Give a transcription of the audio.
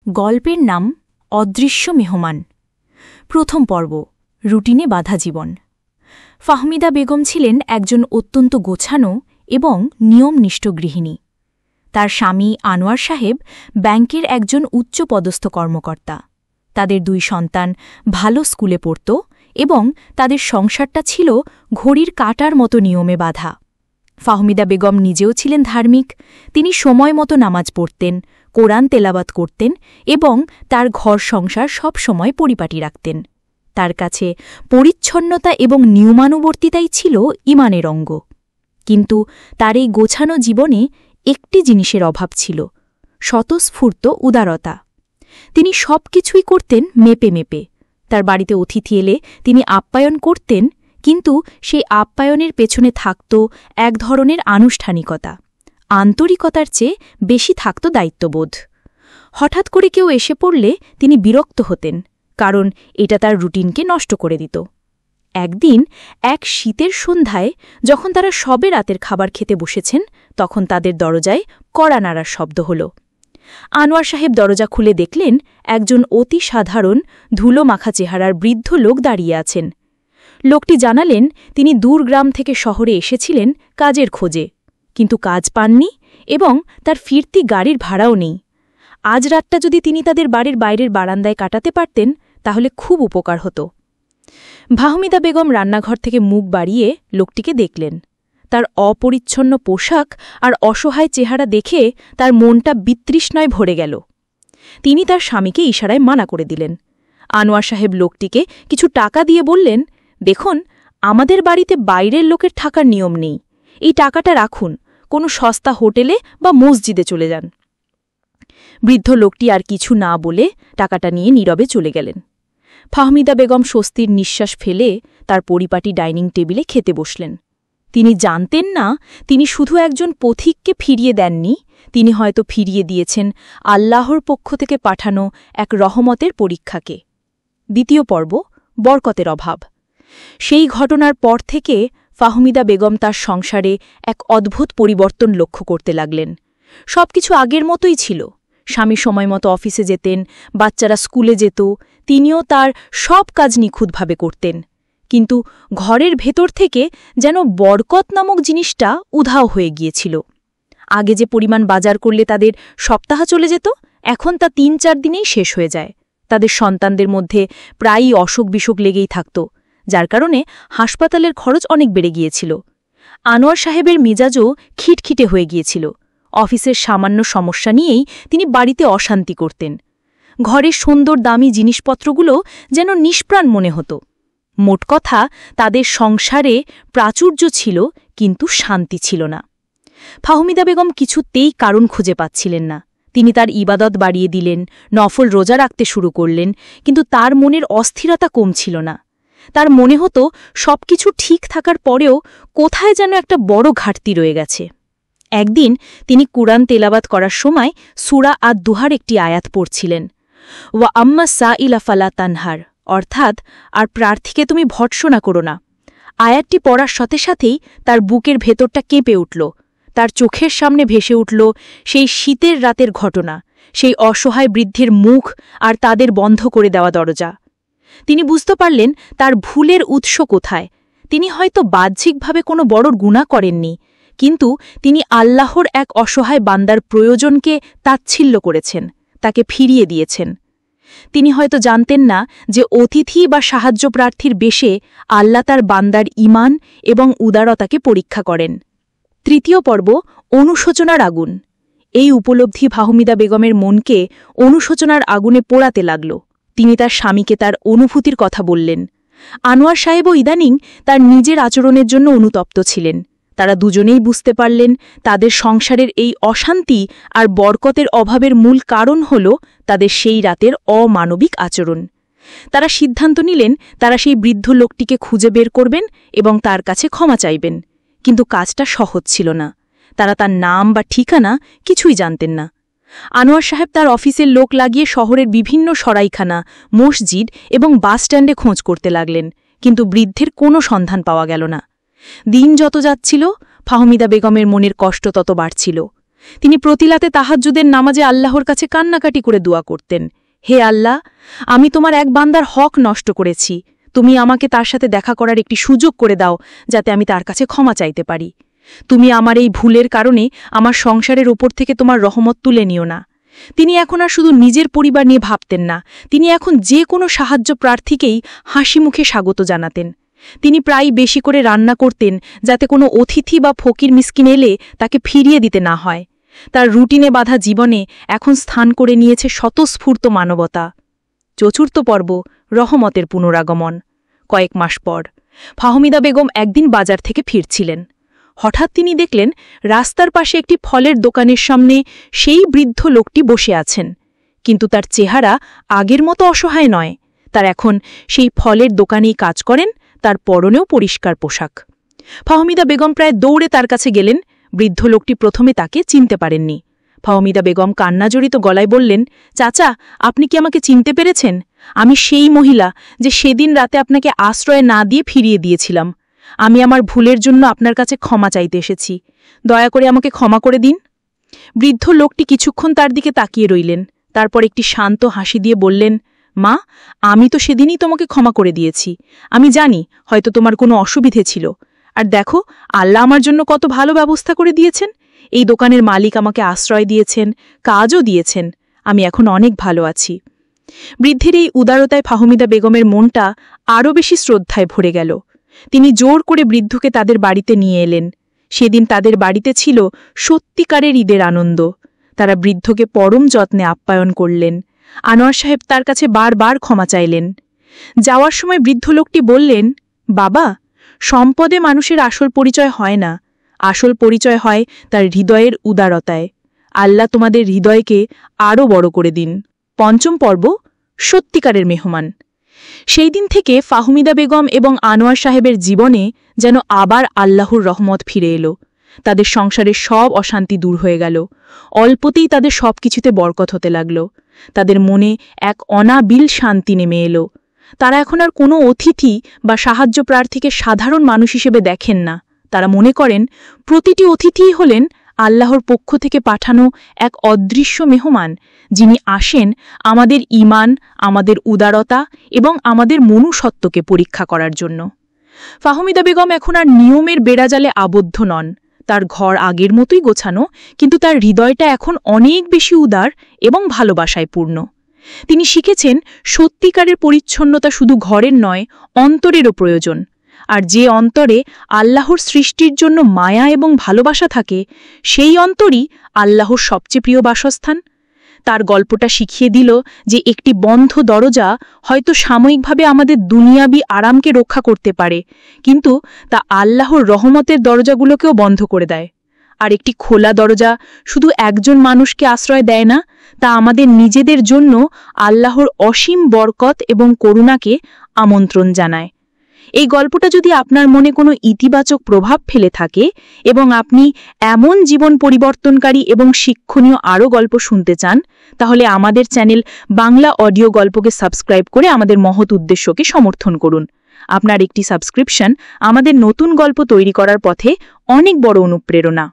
গল্পের নাম অদৃশ্য মেহমান। প্রথম পর্ব, রুটিনে বাঁধা জীবন। ফাহমিদা বেগম ছিলেন একজন অত্যন্ত গোছানো এবং নিয়মনিষ্ঠ গৃহিণী। তার স্বামী আনোয়ার সাহেব ব্যাংকের একজন উচ্চপদস্থ কর্মকর্তা। তাদের 2 সন্তান ভালো স্কুলে পড়ত এবং তাদের সংসারটা ছিল ঘড়ির কাঁটার মতো নিয়মে বাঁধা। ফাহমিদা বেগম নিজেও ছিলেন ধার্মিক। তিনি সময় মতো নামাজ পড়তেন, কোরআন তেলাওয়াত করতেন এবং তার ঘর সংসার সব সময় পরিপাটি রাখতেন। তার কাছে পরিচ্ছন্নতা এবং নিয়মানুবর্তিতাই ছিল ঈমানের অঙ্গ। কিন্তু তার এই গোছানো জীবনে একটি জিনিসের অভাব ছিল, স্বতঃস্ফূর্ত উদারতা। তিনি সবকিছুই করতেন মেপে মেপে। তার বাড়িতে অতিথি এলে তিনি আপ্যায়ন করতেন, কিন্তু সেই আপ্যায়নের পেছনে থাকত এক ধরনের আনুষ্ঠানিকতা। আন্তরিকতার চেয়ে বেশি থাকত দায়িত্ববোধ। হঠাৎ করে কেউ এসে পড়লে তিনি বিরক্ত হতেন, কারণ এটা তার রুটিনকে নষ্ট করে দিত। একদিন এক শীতের সন্ধ্যায় যখন তারা সবে রাতের খাবার খেতে বসেছেন, তখন তাদের দরজায় কড়া নাড়ার শব্দ হল। আনোয়ার সাহেব দরজা খুলে দেখলেন একজন অতি সাধারণ ধুলো মাখা চেহারার বৃদ্ধ লোক দাঁড়িয়ে আছেন। লোকটি জানালেন তিনি দূর গ্রাম থেকে শহরে এসেছিলেন কাজের খোঁজে, কিন্তু কাজ পাননি এবং তার ফিরতি গাড়ির ভাড়াও নেই। আজ রাতটা যদি তিনি তাদের বাড়ির বাইরের বারান্দায় কাটাতে পারতেন তাহলে খুব উপকার হতো। ফাহমিদা বেগম রান্নাঘর থেকে মুখ বাড়িয়ে লোকটিকে দেখলেন। তার অপরিচ্ছন্ন পোশাক আর অসহায় চেহারা দেখে তার মনটা বিতৃষ্ণায় ভরে গেল। তিনি তার স্বামীকে ইশারায় মানা করে দিলেন। আনোয়ার সাহেব লোকটিকে কিছু টাকা দিয়ে বললেন, দেখুন, আমাদের বাড়িতে বাইরের লোকের থাকার নিয়ম নেই। এই টাকাটা রাখুন, কোনো সস্তা হোটেলে বা মসজিদে চলে যান। বৃদ্ধ লোকটি আর কিছু না বলে টাকাটা নিয়ে নীরবে চলে গেলেন। ফাহমিদা বেগম স্বস্তির নিঃশ্বাস ফেলে তার পরিপাটি ডাইনিং টেবিলে খেতে বসলেন। তিনি জানতেন না তিনি শুধু একজন পথিককে ফিরিয়ে দেননি, তিনি হয়তো ফিরিয়ে দিয়েছেন আল্লাহর পক্ষ থেকে পাঠানো এক রহমতের পরীক্ষাকে। দ্বিতীয় পর্ব, বরকতের অভাব। সেই ঘটনার পর থেকে ফাহমিদা বেগম তার সংসারে এক অদ্ভুত পরিবর্তন লক্ষ্য করতে লাগলেন। সবকিছু আগের মতোই ছিল। স্বামী সময়মতো অফিসে যেতেন, বাচ্চারা স্কুলে যেত, তিনিও তার সব কাজ নিখুঁতভাবে করতেন। কিন্তু ঘরের ভেতর থেকে যেন বরকত নামক জিনিসটা উধাও হয়ে গিয়েছিল। আগে যে পরিমাণ বাজার করলে তাদের সপ্তাহ চলে যেত, এখন তা 3-4 দিনেই শেষ হয়ে যায়। তাদের সন্তানদের মধ্যে প্রায়ই অসুখ বিসুখ লেগেই থাকত, যার কারণে হাসপাতালের খরচ অনেক বেড়ে গিয়েছিল। আনোয়ার সাহেবের মেজাজও খিটখিটে হয়ে গিয়েছিল। অফিসের সামান্য সমস্যা নিয়েই তিনি বাড়িতে অশান্তি করতেন। ঘরের সুন্দর দামি জিনিসপত্রগুলো যেন নিষ্প্রাণ মনে হতো। মোট কথা, তাদের সংসারে প্রাচুর্য ছিল, কিন্তু শান্তি ছিল না। ফাহমিদা বেগম কিছুতেই কারণ খুঁজে পাচ্ছিলেন না। তিনি তার ইবাদত বাড়িয়ে দিলেন, নফল রোজা রাখতে শুরু করলেন, কিন্তু তার মনের অস্থিরতা কমছিল না। তার মনে হতো সবকিছু ঠিক থাকার পরেও কোথায় যেন একটা বড় ঘাটতি রয়ে গেছে। একদিন তিনি কুরআন তেলাওয়াত করার সময় সূরা আদ-দুহার একটি আয়াত পড়ছিলেন, ওয়া আম্মা সাইলা ফালা তানহার, অর্থাৎ আর প্রার্থীকে তুমি ভর্ৎসনা করো না। আয়াতটি পড়ার সাথে সাথেই তার বুকের ভেতরটা কেঁপে উঠল। তার চোখের সামনে ভেসে উঠল সেই শীতের রাতের ঘটনা, সেই অসহায় বৃদ্ধের মুখ আর তাদের বন্ধ করে দেওয়া দরজা। তিনি বুঝতে পারলেন তার ভুলের উৎস কোথায়। তিনি হয়তো বাহ্যিকভাবে কোনো বড় গুনাহ করেননি, কিন্তু তিনি আল্লাহর এক অসহায় বান্দার প্রয়োজনকে তাচ্ছিল্য করেছেন, তাকে ফিরিয়ে দিয়েছেন। তিনি হয়তো জানতেন না যে অতিথি বা সাহায্য প্রার্থীর বেশে আল্লাহ তার বান্দার ঈমান এবং উদারতাকে পরীক্ষা করেন। তৃতীয় পর্ব, অনুশোচনার আগুন। এই উপলব্ধি ফাহমিদা বেগমের মনকে অনুশোচনার আগুনে পোড়াতে লাগল। তিনি তার স্বামীকে তার অনুভূতির কথা বললেন। আনোয়ার সাহেবও ইদানিং তার নিজের আচরণের জন্য অনুতপ্ত ছিলেন। তারা দুজনেই বুঝতে পারলেন তাদের সংসারের এই অশান্তি আর বরকতের অভাবের মূল কারণ হল তাদের সেই রাতের অমানবিক আচরণ। তারা সিদ্ধান্ত নিলেন তারা সেই বৃদ্ধ লোকটিকে খুঁজে বের করবেন এবং তার কাছে ক্ষমা চাইবেন। কিন্তু কাজটা সহজ ছিল না। তারা তার নাম বা ঠিকানা কিছুই জানতেন না। আনোয়ার সাহেব তার অফিসের লোক লাগিয়ে শহরের বিভিন্ন সরাইখানা, মসজিদ এবং বাস স্ট্যান্ডে খোঁজ করতে লাগলেন, কিন্তু বৃদ্ধের কোনো সন্ধান পাওয়া গেল না। দিন যত যাচ্ছিল, ফাহমিদা বেগমের মনের কষ্ট তত বাড়ছিল। তিনি প্রতিলাতে তাহাজ্জুদের নামাজে আল্লাহর কাছে কান্নাকাটি করে দোয়া করতেন, হে আল্লাহ, আমি তোমার এক বান্দার হক নষ্ট করেছি, তুমি আমাকে তার সাথে দেখা করার একটি সুযোগ করে দাও যাতে আমি তার কাছে ক্ষমা চাইতে পারি। তুমি আমার এই ভুলের কারণে আমার সংসারের ওপর থেকে তোমার রহমত তুলে নিও না। তিনি এখন আর শুধু নিজের পরিবার নিয়ে ভাবতেন না, তিনি এখন যে কোনো সাহায্য প্রার্থীকেই হাসি মুখে স্বাগত জানাতেন। তিনি প্রায় বেশি করে রান্না করতেন যাতে কোনো অতিথি বা ফকির মিসকিন এলে তাকে ফিরিয়ে দিতে না হয়। তার রুটিনে বাঁধা জীবনে এখন স্থান করে নিয়েছে স্বতঃস্ফূর্ত মানবতা। চতুর্থ পর্ব, রহমতের পুনরাগমন। কয়েক মাস পর ফাহমিদা বেগম একদিন বাজার থেকে ফিরছিলেন। হঠাৎ তিনি দেখলেন রাস্তার পাশে একটি ফলের দোকানের সামনে সেই বৃদ্ধ লোকটি বসে আছেন, কিন্তু তার চেহারা আগের মতো অসহায় নয়। তার এখন সেই ফলের দোকানেই কাজ করেন, তার পরনেও পরিষ্কার পোশাক। ফাহমিদা বেগম প্রায় দৌড়ে তার কাছে গেলেন। বৃদ্ধ লোকটি প্রথমে তাকে চিনতে পারেননি। ফাহমিদা বেগম কান্নাজড়িত গলায় বললেন, চাচা, আপনি কি আমাকে চিনতে পেরেছেন? আমি সেই মহিলা যে সেদিন রাতে আপনাকে আশ্রয় না দিয়ে ফিরিয়ে দিয়েছিলাম। আমি আমার ভুলের জন্য আপনার কাছে ক্ষমা চাইতে এসেছি, দয়া করে আমাকে ক্ষমা করে দিন। বৃদ্ধ লোকটি কিছুক্ষণ তার দিকে তাকিয়ে রইলেন, তারপর একটি শান্ত হাসি দিয়ে বললেন, মা, আমি তো সেদিনই তোমাকে ক্ষমা করে দিয়েছি। আমি জানি হয়তো তোমার কোনো অসুবিধে ছিল, আর দেখো আল্লাহ আমার জন্য কত ভালো ব্যবস্থা করে দিয়েছেন। এই দোকানের মালিক আমাকে আশ্রয় দিয়েছেন, কাজও দিয়েছেন। আমি এখন অনেক ভালো আছি। বৃদ্ধের এই উদারতায় ফাহমিদা বেগমের মনটা আরও বেশি শ্রদ্ধায় ভরে গেল। তিনি জোর করে বৃদ্ধকে তাদের বাড়িতে নিয়ে এলেন। সেদিন তাদের বাড়িতে ছিল সত্যিকারের ঈদের আনন্দ। তারা বৃদ্ধকে পরম যত্নে আপ্যায়ন করলেন। আনোয়ার সাহেব তার কাছে বারবার ক্ষমা চাইলেন। যাওয়ার সময় বৃদ্ধ লোকটি বললেন, বাবা, সম্পদে মানুষের আসল পরিচয় হয় না, আসল পরিচয় হয় তার হৃদয়ের উদারতায়। আল্লাহ তোমাদের হৃদয়কে আরও বড় করে দিন। পঞ্চম পর্ব, সত্যিকারের মেহমান। সেই দিন থেকে ফাহমিদা বেগম এবং আনোয়ার সাহেবের জীবনে যেন আবার আল্লাহর রহমত ফিরে এলো। তাদের সংসারের সব অশান্তি দূর হয়ে গেল। অল্পতেই তাদের সব কিছুতে বরকত হতে লাগল। তাদের মনে এক অনাবিল শান্তি নেমে এলো। তারা এখন আর কোনো অতিথি বা সাহায্য প্রার্থীকে সাধারণ মানুষ হিসেবে দেখেন না। তারা মনে করেন প্রতিটি অতিথিই হলেন আল্লাহর পক্ষ থেকে পাঠানো এক অদৃশ্য মেহমান, যিনি আসেন আমাদের ঈমান, আমাদের উদারতা এবং আমাদের মনুষ্যত্বকে পরীক্ষা করার জন্য। ফাহমিদা বেগম এখন আর নিয়মের বেড়াজালে আবদ্ধ নন। তার ঘর আগের মতোই গোছানো, কিন্তু তার হৃদয়টা এখন অনেক বেশি উদার এবং ভালোবাসায় পূর্ণ। তিনি শিখেছেন সত্যিকারের পরিচ্ছন্নতা শুধু ঘরের নয়, অন্তরেরও প্রয়োজন। আর যে অন্তরে আল্লাহর সৃষ্টির জন্য মায়া এবং ভালোবাসা থাকে, সেই অন্তরই আল্লাহর সবচেয়ে প্রিয় বাসস্থান। তার গল্পটা শিখিয়ে দিল যে একটি বন্ধ দরজা হয়তো সাময়িকভাবে আমাদের দুনিয়াবি আরামকে রক্ষা করতে পারে, কিন্তু তা আল্লাহর রহমতের দরজাগুলোকেও বন্ধ করে দেয়। আর একটি খোলা দরজা শুধু একজন মানুষকে আশ্রয় দেয় না, তা আমাদের নিজেদের জন্য আল্লাহর অসীম বরকত এবং করুণাকে আমন্ত্রণ জানায়। এই গল্পটা যদি আপনার মনে কোনো ইতিবাচক প্রভাব ফেলে থাকে এবং আপনি এমন জীবন পরিবর্তনকারী এবং শিক্ষণীয় আরও গল্প শুনতে চান, তাহলে আমাদের চ্যানেল বাংলা অডিও গল্পকে সাবস্ক্রাইব করে আমাদের মহৎ উদ্দেশ্যকে সমর্থন করুন। আপনার একটি সাবস্ক্রিপশন আমাদের নতুন গল্প তৈরি করার পথে অনেক বড় অনুপ্রেরণা।